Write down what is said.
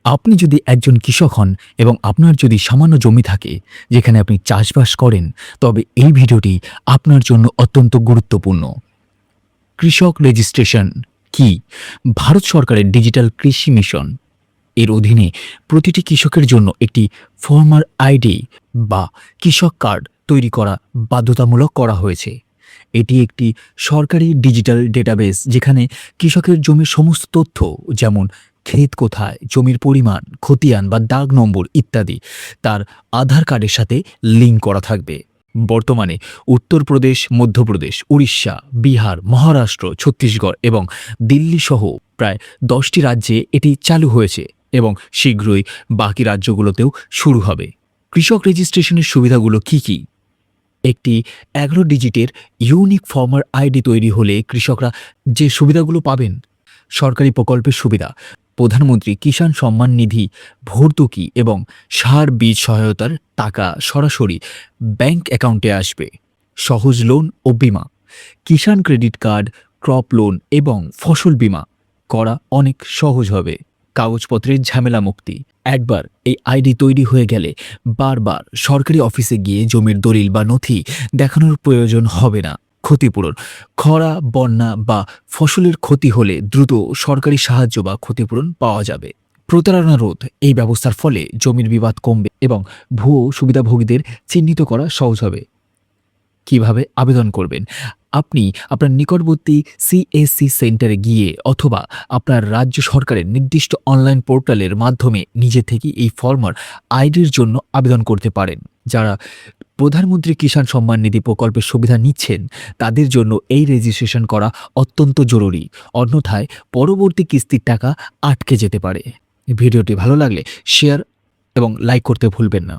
আপনি যদি একজন কৃষক হন এবং আপনার যদি সামান্য জমি থাকে যেখানে আপনি চাষবাস করেন, তবে এই ভিডিওটি আপনার জন্য অত্যন্ত গুরুত্বপূর্ণ। কৃষক রেজিস্ট্রেশন কি? ভারত সরকারের ডিজিটাল কৃষি মিশন এর অধীনে প্রতিটি কৃষকের জন্য একটি ফার্মার আইডি বা কৃষক কার্ড তৈরি করা বাধ্যতামূলক করা হয়েছে। এটি একটি সরকারি ডিজিটাল ডেটাবেস যেখানে কৃষকের জমির সমস্ত তথ্য, যেমন ক্ষেত কোথায়, জমির পরিমাণ, খতিয়ান বা দাগ নম্বর ইত্যাদি তার আধার কার্ডের সাথে লিঙ্ক করা থাকবে। বর্তমানে উত্তরপ্রদেশ, মধ্যপ্রদেশ, উড়িষ্যা, বিহার, মহারাষ্ট্র, ছত্তিশগড় এবং দিল্লি সহ প্রায় 10টি রাজ্যে এটি চালু হয়েছে এবং শীঘ্রই বাকি রাজ্যগুলোতেও শুরু হবে। কৃষক রেজিস্ট্রেশনের সুবিধাগুলো কি কি? একটি 11 ডিজিটের ইউনিক ফার্মার আইডি তৈরি হলে কৃষকরা যে সুবিধাগুলো পাবেন: সরকারি প্রকল্পের সুবিধা, প্রধানমন্ত্রী কিষাণ সম্মান নিধি, ভর্তুকি এবং সার বীজ সহায়তার টাকা সরাসরি ব্যাংক অ্যাকাউন্টে আসবে, সহজ লোন ও বিমা, কিষাণ ক্রেডিট কার্ড, ক্রপ লোন এবং ফসল বিমা করা অনেক সহজ হবে, কাগজপত্রের ঝামেলা মুক্তি। একবার এই আইডি তৈরি হয়ে গেলে বারবার সরকারি অফিসে গিয়ে জমির দলিল বা নথি দেখানোর প্রয়োজন হবে না। ক্ষতিপূরণ, খরা, বন্যা বা ফসলের ক্ষতি হলে দ্রুত সরকারি সাহায্য বা ক্ষতিপূরণ পাওয়া যাবে। প্রতারণা রোধ, এই ব্যবস্থার ফলে জমির বিবাদ কমবে এবং ভুয়ো সুবিধাভোগীদের চিহ্নিত করা সহজ হবে। কিভাবে আবেদন করবেন? আপনি আপনার নিকটবর্তী সিএসসি সেন্টারে গিয়ে অথবা আপনার রাজ্য সরকারের নির্দিষ্ট অনলাইন পোর্টালের মাধ্যমে নিজে থেকে এই ফার্মার আইডির জন্য আবেদন করতে পারেন। যারা প্রধানমন্ত্রী কিষাণ সম্মান নিধি প্রকল্পের সুবিধা নিচ্ছেন তাদের জন্য এই রেজিস্ট্রেশন করা অত্যন্ত জরুরি, অন্যথায় পরবর্তী কিস্তির টাকা আটকে যেতে পারে। ভিডিওটি ভালো লাগলে শেয়ার এবং লাইক করতে ভুলবেন না।